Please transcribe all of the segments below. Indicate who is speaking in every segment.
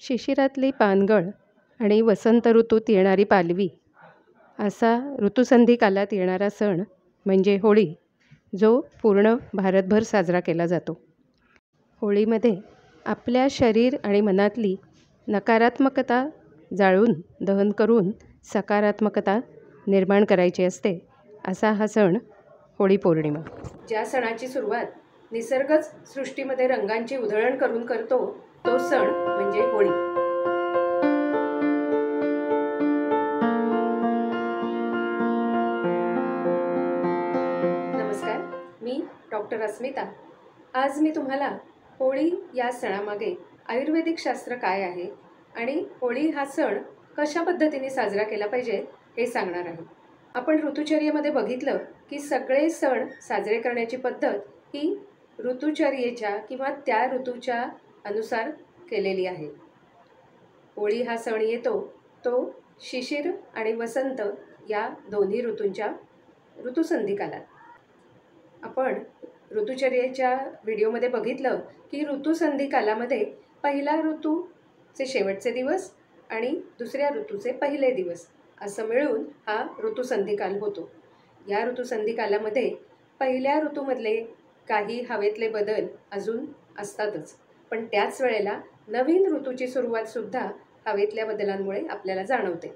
Speaker 1: शिशिरातली पानगळ आणि वसंत ऋतूत येणारी पालवी असा ऋतुसंधी कालात येणारा सण म्हणजे होळी, जो पूर्ण भारतभर साजरा केला जातो. होळीमध्ये आपल्या शरीर आणि मनातली नकारात्मकता जाळून दहन करून सकारात्मकता निर्माण करायची असते, असा हा सण होळी पौर्णिमा. ज्या सणाची सुरुवात निसर्गच सृष्टीमध्ये रंगांची उधळण करून करतो, तो सण म्हणजे होळी. नमस्कार, मी डॉक्टर अस्मिता. आज मी तुम्हाला होळी या सणामागे आयुर्वेदिक शास्त्र काय आहे आणि होळी हा सण कशा पद्धतीने साजरा केला पाहिजे हे सांगणार आहे. आपण ऋतुचर्येमध्ये बघितलं की सगळे सण साजरे करण्याची पद्धत ही ऋतुचर्येच्या किंवा त्या ऋतूच्या अनुसार केलेली आहे. होळी हा सण येतो तो शिशिर आणि वसंत या दोन्ही ऋतूंच्या ऋतुसंधी कालात. आपण ऋतुचर्येच्या व्हिडिओमध्ये बघितलं की ऋतुसंधी कालामध्ये पहिला ऋतूचे शेवटचे दिवस आणि दुसऱ्या ऋतूचे पहिले दिवस असं मिळून हा ऋतुसंधी काल होतो. या ऋतुसंधी कालामध्ये पहिल्या ऋतूमधले काही हवेतले बदल अजून असतातच, पण त्याच वेळेला नवीन ऋतूची सुरुवातसुद्धा हवेतल्या बदलांमुळे आपल्याला जाणवते.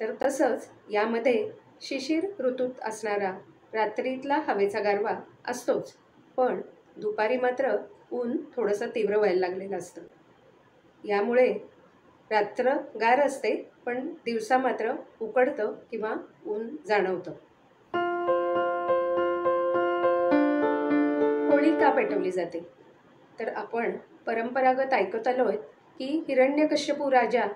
Speaker 1: तर तसंच यामध्ये शिशिर ऋतूत असणारा रात्रीतला हवेचा गारवा असतोच, पण दुपारी मात्र ऊन थोडंसं तीव्र व्हायला लागलेलं असतं. यामुळे रात्र गार असते, पण दिवसा मात्र उकडतं किंवा ऊन जाणवतं. होळी का पेटवली जाते? तर आपण परंपरागत ऐकत आलोय की हिरण्यकश्यपू राजा,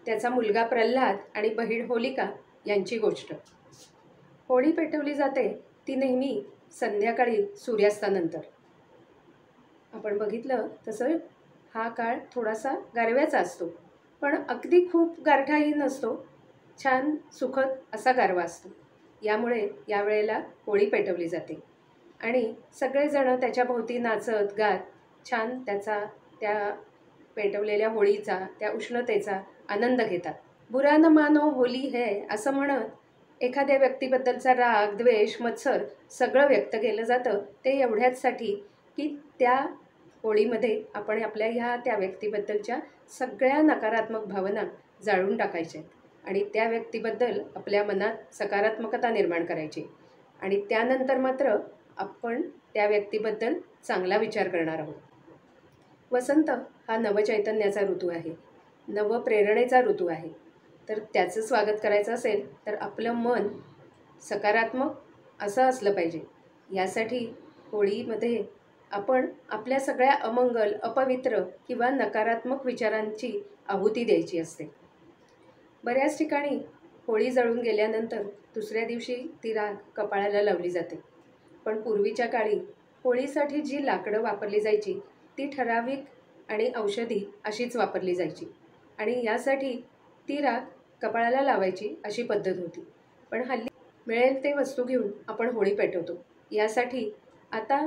Speaker 1: त्याचा मुलगा प्रल्हाद आणि बहीण होलिका यांची गोष्ट. होळी पेटवली जाते ती नेहमी संध्याकाळी सूर्यास्तानंतर. आपण बघितलं तसं हा काळ थोडासा गारव्याचा असतो, पण अगदी खूप गारठाही नसतो, छान सुखद असा गारवा असतो. यामुळे यावेळेला होळी पेटवली जाते आणि सगळेजण त्याच्या भोवती नाचत गात छान त्या पेटवलेल्या होळीचा, त्या उष्णतेचा आनंद घेतात. बुरा न मानो होली है असं म्हणत एखाद्या व्यक्तीबद्दलचा राग, द्वेष, मत्सर सगळं व्यक्त केलं जातं. ते एवढ्याचसाठी की त्या होळीमध्ये आपण आपल्या त्या व्यक्तीबद्दलच्या सगळ्या नकारात्मक भावना जाळून टाकायच्या आणि त्या व्यक्तीबद्दल आपल्या मनात सकारात्मकता निर्माण करायची आणि त्यानंतर मात्र आपण त्या व्यक्तीबद्दल चांगला विचार करणार आहोत. वसंत हा नवचैतन्याचा ऋतू आहे, नवप्रेरणेचा ऋतू आहे. तर त्याचं स्वागत करायचं असेल तर आपलं मन सकारात्मक असं असलं पाहिजे. यासाठी होळीमध्ये आपण आपल्या सगळ्या अमंगल, अपवित्र किंवा नकारात्मक विचारांची आहुती द्यायची असते. बऱ्याच ठिकाणी होळी जळून गेल्यानंतर दुसऱ्या दिवशी ती राख कपाळाला लावली जाते, पण पूर्वीच्या काळी होळीसाठी जी लाकडं वापरली जायची ती ठराविक आणि औषधी अशीच वापरली जायची आणि यासाठी ती राख कपाळाला लावायची अशी पद्धत होती. पण हल्ली मिळेल ते वस्तू घेऊन आपण होळी पेटवतो. यासाठी आता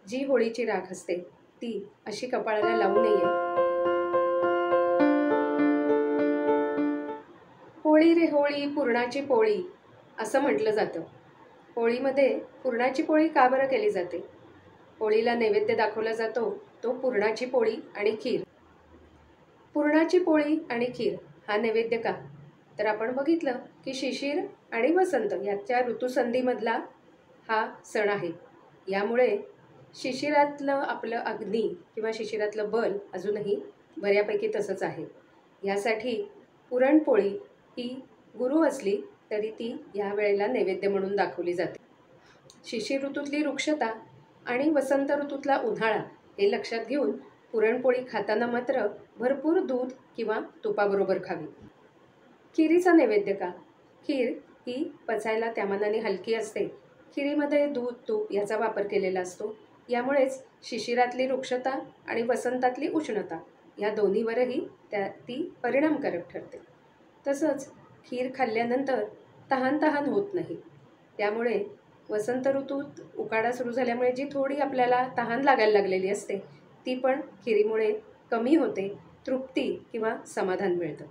Speaker 1: जी होळीची राख असते ती अशी कपाळाला लावू नये. होळी रे होळी पुरणाची पोळी असं म्हटलं जातं. होळीमध्ये पुरणाची पोळी का बरं केली जाते? होळीला नैवेद्य दाखवला जातो तो पुरणाची पोळी आणि खीर. पुरणाची पोळी आणि खीर हा नैवेद्य का? तर आपण बघितलं की शिशिर आणि वसंत याच्या ऋतुसंधीमधला हा सण आहे. यामुळे शिशिरातलं आपलं अग्नी किंवा शिशिरातलं बल अजूनही बऱ्यापैकी तसंच आहे. यासाठी पुरणपोळी ही गुरु असली तरी ती या वेळेला नैवेद्य म्हणून दाखवली जाते. शिशिर ऋतूतली वृक्षता आणि वसंत ऋतूतला उन्हाळा हे लक्षात घेऊन पुरणपोळी खाताना मात्र भरपूर दूध किंवा तुपाबरोबर खावी. खिरीचा नैवेद्य का? खीर ही पचायला त्यामानाने हलकी असते. खिरीमध्ये दूध, तूप याचा वापर केलेला असतो. यामुळेच शिशिरातली वृक्षता आणि वसंतातली उष्णता या दोन्हीवरही ती परिणामकारक ठरते. तसंच खीर खाल्ल्यानंतर तहान होत नाही. त्यामुळे वसंत ऋतूत उकाडा सुरू झाल्यामुळे जी थोडी आपल्याला तहान लागायला लागलेली असते ती पण खिरीमुळे कमी होते तृप्ती किंवा समाधान मिळतं.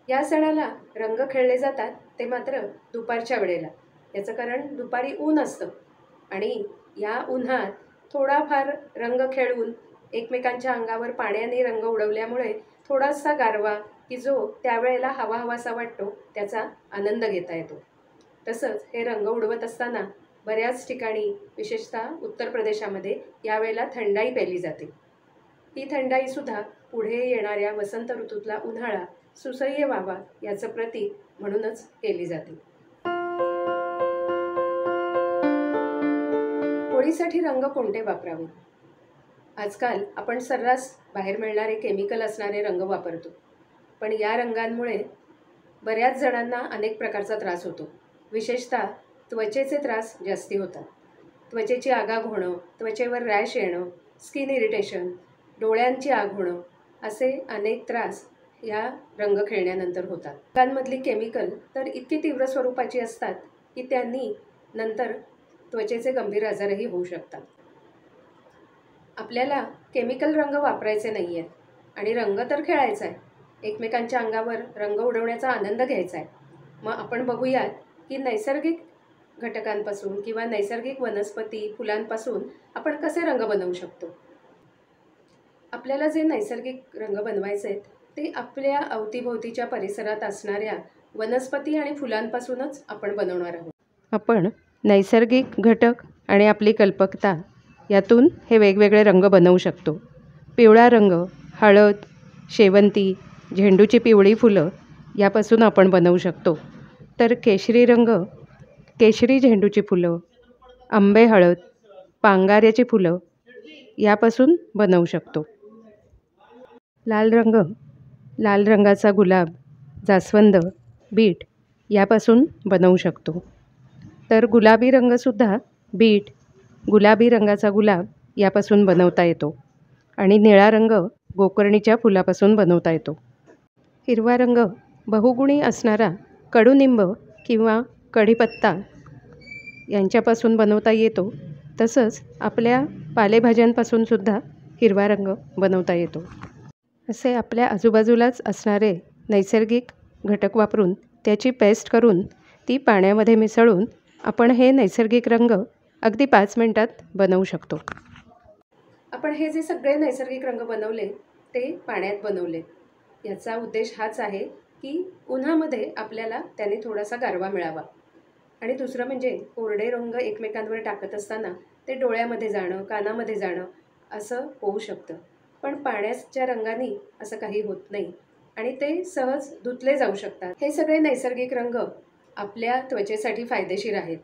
Speaker 1: या सणाला रंग खेळले जातात ते मात्र दुपारच्या वेळेला. याचं कारण दुपारी ऊन असतं आणि या उन्हात थोडाफार रंग खेळून एकमेकांच्या अंगावर पाण्याने रंग उडवल्यामुळे थोडासा गारवा की जो त्यावेळेला हवाहवासा वाटतो त्याचा आनंद घेता येतो. तसंच हे रंग उडवत असताना बऱ्याच ठिकाणी विशेषतः उत्तर प्रदेशामध्ये यावेळेला थंडाई पेली जाते. ही थंडाईसुद्धा पुढे येणाऱ्या वसंत ऋतूतला उन्हाळा सुसह्य व्हावा याचं प्रतीक म्हणूनच केली जाते. होळीसाठी रंग कोणते वापरावे? आजकाल आपण सर्रास बाहेर मिळणारे केमिकल असणारे रंग वापरतो, पण या रंगांमुळे बऱ्याच जणांना अनेक प्रकारचा त्रास होतो. विशेषतः त्वचेचे त्रास जास्ती होतात. त्वचेची आगाग होणं, त्वचेवर रॅश येणं, स्किन इरिटेशन, डोळ्यांची आग होणं असे अनेक त्रास या रंग खेळण्यानंतर होतात. रंगांमधली केमिकल तर इतकी तीव्र स्वरूपाची असतात की त्यांनी नंतर त्वचेचे गंभीर आजारही होऊ शकतात. आपल्याला केमिकल रंग वापरायचे नाही आहेत आणि रंग तर खेळायचा आहे. एकमेकांच्या अंगावर रंग उडवण्याचा आनंद घ्यायचा आहे. मग आपण बघूयात की नैसर्गिक घटकांपासून किंवा नैसर्गिक वनस्पती, फुलांपासून आपण कसे रंग बनवू शकतो. आपल्याला जे नैसर्गिक रंग बनवायचे आहेत ते आपल्या अवतीभोवतीच्या परिसरात असणाऱ्या वनस्पती आणि फुलांपासूनच आपण बनवणार आहोत. आपण नैसर्गिक घटक आणि आपली कल्पकता यातून हे वेगवेगळे रंग बनवू शकतो. पिवळा रंग, हळद, शेवंती, झेंडूची पिवळी फुलं यापासून आपण बनवू शकतो. तर केशरी रंग, केशरी झेंडूची फुलं, आंबे हळद, पांगाऱ्याची फुलं यापासून बनवू शकतो. लाल रंग, लाल रंगाचा गुलाब, जास्वंद, बीट यापासून बनवू शकतो. तर गुलाबी रंगसुद्धा बीट, गुलाबी रंगाचा गुलाब यापासून बनवता येतो आणि निळा रंग गोकर्णीच्या फुलापासून बनवता येतो. हिरवा रंग बहुगुणी असणारा कडुनिंब किंवा कढीपत्ता यांच्यापासून बनवता येतो. तसंच आपल्या पालेभाज्यांपासूनसुद्धा हिरवा रंग बनवता येतो. असे आपल्या आजूबाजूलाच असणारे नैसर्गिक घटक वापरून त्याची पेस्ट करून ती पाण्यामध्ये मिसळून आपण हे नैसर्गिक रंग अगदी 5 मिनिटात बनवू शकतो. आपण हे जे सगळे नैसर्गिक रंग बनवले ते पाण्यात बनवले. याचा उद्देश हाच आहे की उन्हामध्ये आपल्याला त्याने थोडासा गारवा मिळावा. आणि दुसरं म्हणजे कोरडे रंग एकमेकांवर टाकत असताना ते डोळ्यामध्ये जाणं, कानामध्ये जाणं असं होऊ शकतं. पण पाण्याच्या रंगाने असं काही होत नाही आणि ते सहज धुतले जाऊ शकतात. हे सगळे नैसर्गिक रंग आपल्या त्वचेसाठी फायदेशीर आहेत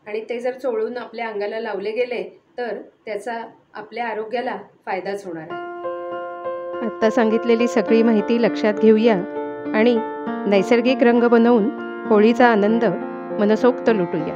Speaker 1: आणि ते जर चोळून आपल्या अंगाला लावले गेले तर त्याचा आपल्या आरोग्याला फायदाच होणार आहे. आत्ता सांगितलेली सगळी माहिती लक्षात घेऊया आणि नैसर्गिक रंग बनवून होळीचा आनंद मनसोक्त लुटूया.